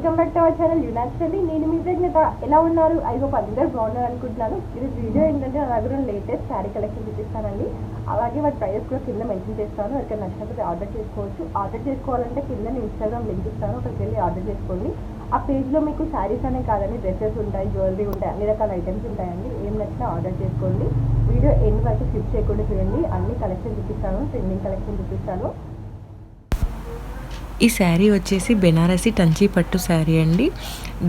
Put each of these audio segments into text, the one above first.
Welcome back to our channel unnaturally. నేను మీ విజ్ఞత. ఎలా ఉన్నారు? ఐ హోప్ అందరూ బాగున్నారు అనుకుంటున్నాను. ఈరోజు వీడియో ఏంటంటే నా దగ్గర లేటెస్ట్ శారీ కలెక్షన్ చూపిస్తానండి. అలాగే వాటి ప్రైస్ కూడా కింద మెన్షన్ చేస్తాను. ఎవరికైనా నచ్చినట్టు ఆర్డర్ చేసుకోవచ్చు. ఆర్డర్ చేసుకోవాలంటే కింద నేను ఇన్స్టాగ్రామ్ లింక్ ఇస్తాను, అక్కడికి వెళ్ళి ఆర్డర్ చేసుకోండి. ఆ పేజ్లో మీకు శారీస్ అనే కాదండి, డ్రెస్సెస్ ఉంటాయి, జ్యువెలరీ ఉంటాయి, అన్ని రకాల ఐటమ్స్ ఉంటాయండి. ఏం నచ్చినా ఆర్డర్ చేసుకోండి. వీడియో ఎండ్ వరకు స్కిప్ చేయకుండా చూడండి. అన్ని కలెక్షన్ చూపిస్తాను, ట్రెండింగ్ కలెక్షన్ చూపిస్తాను. ఈ శారీ వచ్చేసి బెనారసి టంచీ పట్టు శారీ అండి.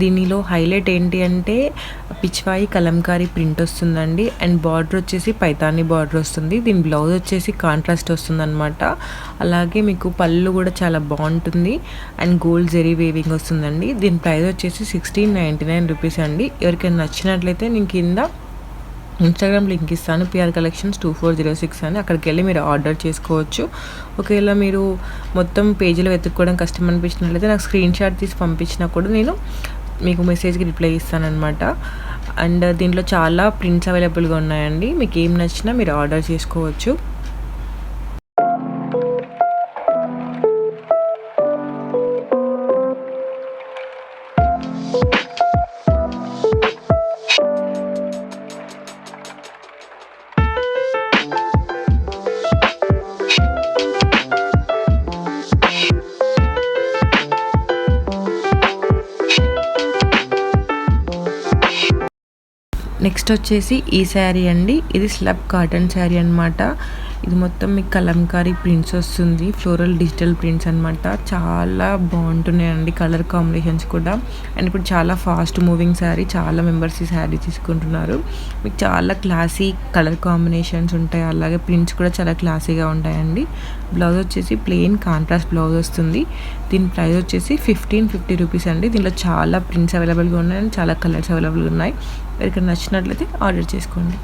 దీనిలో హైలైట్ ఏంటి అంటే పిచ్వాయి కలంకారీ ప్రింట్ వస్తుందండి. అండ్ బార్డర్ వచ్చేసి పైతానీ బార్డర్ వస్తుంది. దీని బ్లౌజ్ వచ్చేసి కాంట్రాస్ట్ వస్తుంది అనమాట. అలాగే మీకు పళ్ళు కూడా చాలా బాగుంటుంది. అండ్ గోల్డ్ జెరీ వేవింగ్ వస్తుందండి. దీని ప్రైస్ వచ్చేసి 1699 రూపీస్ అండి. ఎవరికైనా నచ్చినట్లయితే నేను కింద ఇన్స్టాగ్రామ్ లింక్ ఇస్తాను, పిఆర్ కలెక్షన్స్ 2406 అని. అక్కడికి వెళ్ళి మీరు ఆర్డర్ చేసుకోవచ్చు. ఒకవేళ మీరు మొత్తం పేజీలో వెతుక్కోవడం కష్టం అనిపించినట్లయితే నాకు స్క్రీన్ షాట్ తీసి పంపించినా కూడా నేను మీకు మెసేజ్కి రిప్లై ఇస్తానన్నమాట. అండ్ దీంట్లో చాలా ప్రింట్స్ అవైలబుల్గా ఉన్నాయండి. మీకు ఏం నచ్చినా మీరు ఆర్డర్ చేసుకోవచ్చు. నెక్స్ట్ వచ్చేసి ఈ శారీ అండి. ఇది స్లబ్ కాటన్ శారీ అనమాట. ఇది మొత్తం మీకు కలంకారీ ప్రింట్స్ వస్తుంది, ఫ్లోరల్ డిజిటల్ ప్రింట్స్ అనమాట. చాలా బాగుంటున్నాయండి కలర్ కాంబినేషన్స్ కూడా. అండ్ ఇప్పుడు చాలా ఫాస్ట్ మూవింగ్ శారీ, చాలా మెంబర్స్ ఈ శారీ తీసుకుంటున్నారు. మీకు చాలా క్లాసీ కలర్ కాంబినేషన్స్ ఉంటాయి, అలాగే ప్రింట్స్ కూడా చాలా క్లాసీగా ఉంటాయండి. బ్లౌజ్ వచ్చేసి ప్లెయిన్ కాంట్రాస్ట్ బ్లౌజ్ వస్తుంది. దీని ప్రైస్ వచ్చేసి 1550 రూపీస్ అండి. దీంట్లో చాలా ప్రింట్స్ అవైలబుల్గా ఉన్నాయి అండ్ చాలా కలర్స్ అవైలబుల్గా ఉన్నాయి. ఎవరికైనా నచ్చినట్లయితే ఆర్డర్ చేసుకోండి.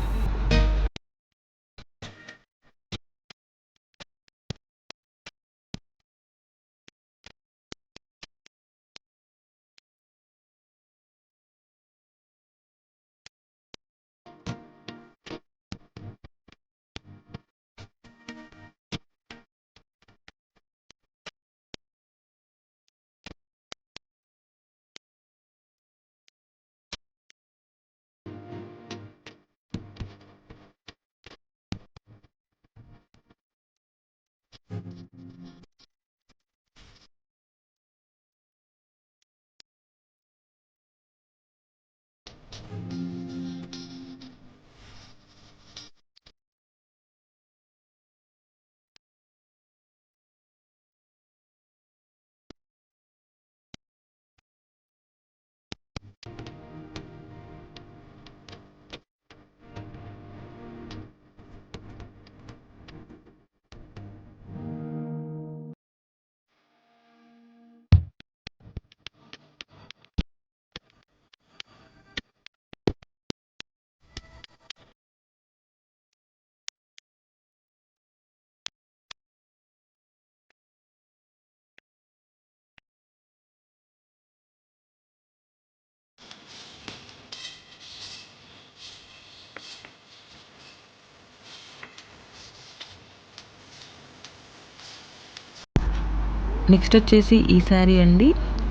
నెక్స్ట్ వచ్చేసి ఈ శారీ అండి.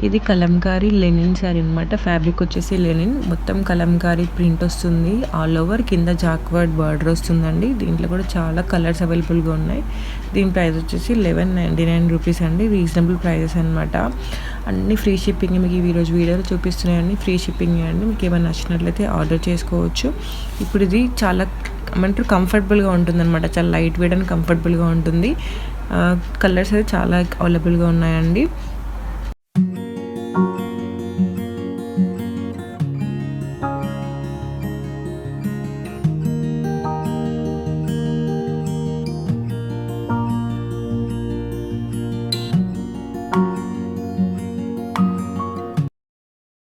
ఇది కలంకారీ లెనిన్ శారీ అనమాట. ఫ్యాబ్రిక్ వచ్చేసి లెనిన్, మొత్తం కలంకారీ ప్రింట్ వస్తుంది ఆల్ ఓవర్. కింద జాక్వర్డ్ బార్డర్ వస్తుందండి. దీంట్లో కూడా చాలా కలర్స్ అవైలబుల్గా ఉన్నాయి. దీని ప్రైస్ వచ్చేసి 1199 రూపీస్ అండి. రీజనబుల్ ప్రైజెస్ అనమాట. అన్ని ఫ్రీ షిప్పింగ్. మీకు ఈరోజు వీడియోలో చూపిస్తున్నాయండి, ఫ్రీ షిప్పింగ్ అండి. మీకు ఏమైనా నచ్చినట్లయితే ఆర్డర్ చేసుకోవచ్చు. ఇప్పుడు ఇది చాలా ఏమంటారు కంఫర్టబుల్గా ఉంటుంది అనమాట. చాలా లైట్ వెయిట్ అండ్ కంఫర్టబుల్గా ఉంటుంది. కలర్స్ అయితే చాలా అవైలబుల్గా ఉన్నాయండి.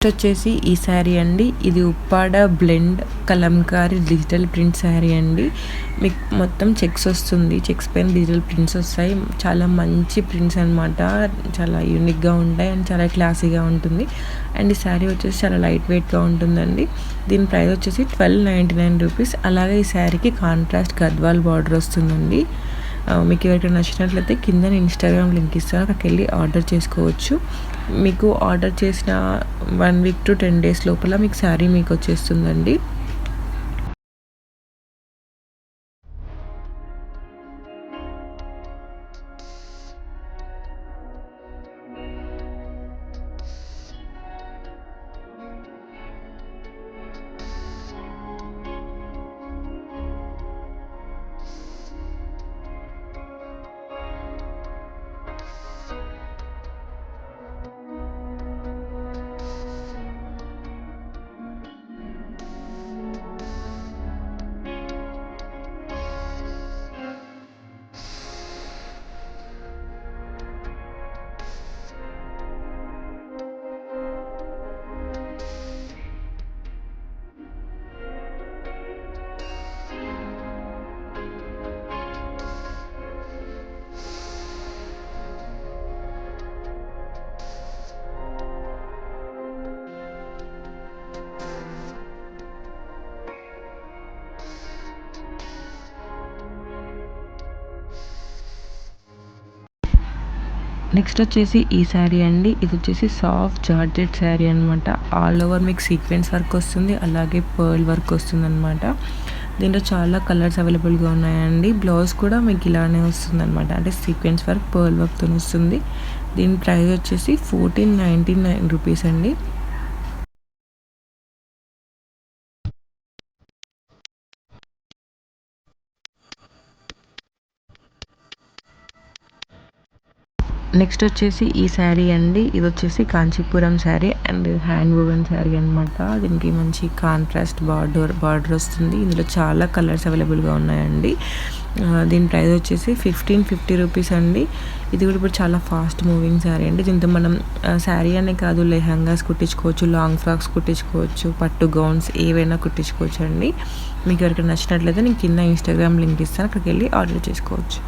వచ్చేసి ఈ శారీ అండి. ఇది Uppada blend Kalamkari digital print sari అండి. మీకు మొత్తం చెక్స్ వస్తుంది, చెక్స్ పైన డిజిటల్ ప్రింట్స్ వస్తాయి. చాలా మంచి ప్రింట్స్ అనమాట, చాలా యూనిక్గా ఉంటాయి అండ్ చాలా క్లాసీగా ఉంటుంది. అండ్ ఈ శారీ వచ్చేసి చాలా లైట్ వెయిట్గా ఉంటుందండి. దీని ప్రైస్ వచ్చేసి 1299 రూపీస్. అలాగే ఈ శారీకి కాంట్రాస్ట్ గద్వాల్ బార్డర్ వస్తుందండి. మీకు ఎవరికైనా నచ్చినట్లయితే కింద నేను ఇన్స్టాగ్రామ్ లింక్ ఇస్తాను, అక్కడికి వెళ్ళి ఆర్డర్ చేసుకోవచ్చు. మీకు ఆర్డర్ చేసిన 1 వీక్ టు 10 డేస్ లోపల మీకు శారీ మీకు వచ్చేస్తుందండి. నెక్స్ట్ వచ్చేసి ఈ శారీ అండి. ఇది వచ్చేసి సాఫ్ట్ జార్జెట్ శారీ అనమాట. ఆల్ ఓవర్ మీకు సీక్వెన్స్ వర్క్ వస్తుంది, అలాగే పర్ల్ వర్క్ వస్తుంది అనమాట. దీంట్లో చాలా కలర్స్ అవైలబుల్గా ఉన్నాయండి. బ్లౌజ్ కూడా మీకు ఇలానే వస్తుంది అనమాట, అంటే సీక్వెన్స్ వర్క్ పర్ల్ వర్క్తో వస్తుంది. దీని ప్రైస్ వచ్చేసి 1499 రూపీస్ అండి. నెక్స్ట్ వచ్చేసి ఈ శారీ అండి. ఇది వచ్చేసి Kanchipuram sari and hand woven sari అనమాట. దీనికి మంచి కాంట్రాస్ట్ బార్డర్ వస్తుంది. ఇందులో చాలా కలర్స్ అవైలబుల్గా ఉన్నాయండి. దీని ప్రైస్ వచ్చేసి 1550 రూపీస్ అండి. ఇది కూడా ఇప్పుడు చాలా ఫాస్ట్ మూవింగ్ శారీ అండి. దీంతో మనం శారీ అనే కాదు, లెహంగాస్ కుట్టించుకోవచ్చు, లాంగ్ ఫ్రాక్స్ కుట్టించుకోవచ్చు, పట్టు గౌన్స్ ఏవైనా కుట్టించుకోవచ్చు అండి. మీకు ఎవరికైనా నచ్చినట్లయితే నేను కింద ఇన్స్టాగ్రామ్ లింక్ ఇస్తాను, అక్కడికి వెళ్ళి ఆర్డర్ చేసుకోవచ్చు.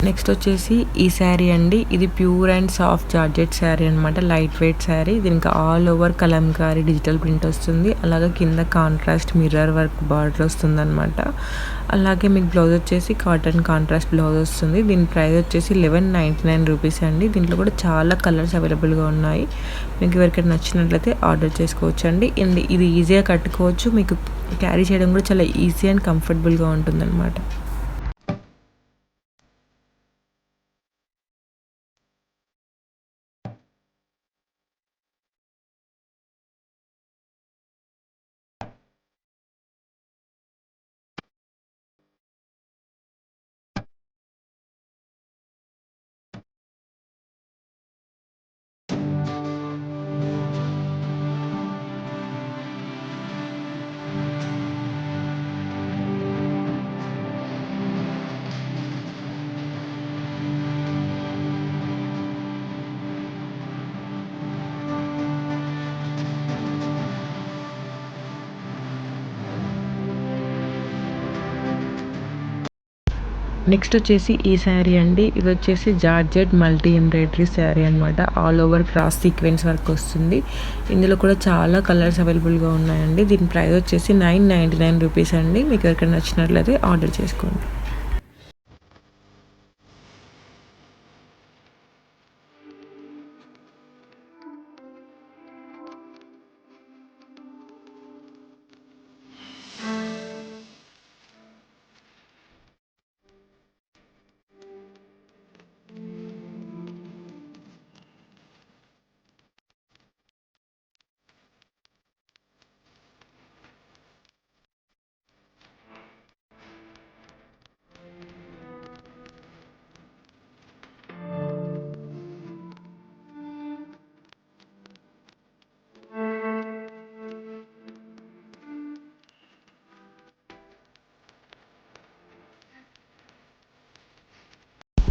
నెక్స్ట్ వచ్చేసి ఈ శారీ అండి. ఇది pure and soft georgette sari అనమాట, లైట్ వెయిట్ శారీ. దీనికి all over Kalamkari digital print వస్తుంది, అలాగే కింద కాంట్రాస్ట్ మిర్రర్ వర్క్ బార్డర్ వస్తుంది అనమాట. అలాగే మీకు బ్లౌజ్ వచ్చేసి కాటన్ కాంట్రాస్ట్ బ్లౌజ్ వస్తుంది. దీని ప్రైస్ వచ్చేసి 1199 రూపీస్ అండి. దీంట్లో కూడా చాలా కలర్స్ అవైలబుల్గా ఉన్నాయి. మీకు ఎవరికైనా నచ్చినట్లయితే ఆర్డర్ చేసుకోవచ్చు అండి. అండ్ ఇది ఈజీగా కట్టుకోవచ్చు, మీకు క్యారీ చేయడం కూడా చాలా ఈజీ అండ్ కంఫర్టబుల్గా ఉంటుంది అనమాట. నెక్స్ట్ వచ్చేసి ఈ శారీ అండి. ఇది వచ్చేసి జార్జెట్ మల్టీ ఎంబ్రాయిడరీ శారీ అనమాట. All over cross sequence work వస్తుంది. ఇందులో కూడా చాలా కలర్స్ అవైలబుల్గా ఉన్నాయండి. దీని ప్రైస్ వచ్చేసి 999 రూపీస్ అండి. మీకు ఎవరికైనా నచ్చినట్లయితే ఆర్డర్ చేసుకోండి.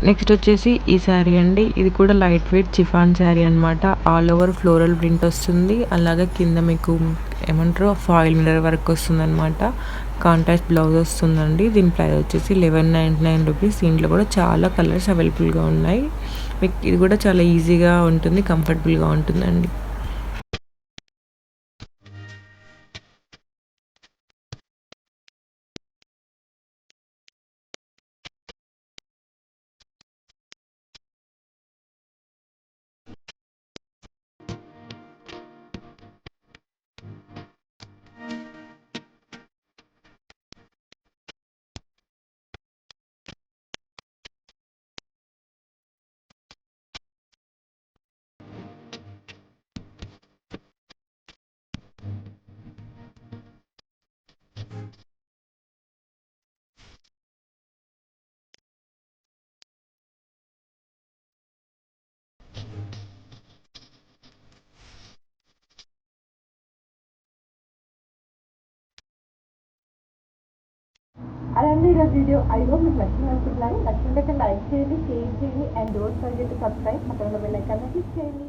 నెక్స్ట్ వచ్చేసి ఈ శారీ అండి. ఇది కూడా లైట్ వెయిట్ చిఫాన్ శారీ అనమాట. ఆల్ ఓవర్ ఫ్లోరల్ ప్రింట్ వస్తుంది. అలాగే కింద మీకు ఏమంటారు ఫాయిల్ మిర్రర్ వర్క్ వస్తుంది అనమాట. కాంట్రాస్ట్ బ్లౌజ్ వస్తుందండి. దీని ప్రైస్ వచ్చేసి 1199 రూపీస్. దీంట్లో కూడా చాలా కలర్స్ అవైలబుల్గా ఉన్నాయి. మీకు ఇది కూడా చాలా ఈజీగా ఉంటుంది, కంఫర్టబుల్గా ఉంటుందండి. అలాంటి ఈరోజు వీడియో ఐ హోప్ మీకు నచ్చింది అనుకుంటున్నాను. నచ్చినట్లయితే లైక్ చేయండి, షేర్ చేయండి and don't forget to subscribe. పక్కన బెల్ ఐకాన్ క్లిక్ చేయండి.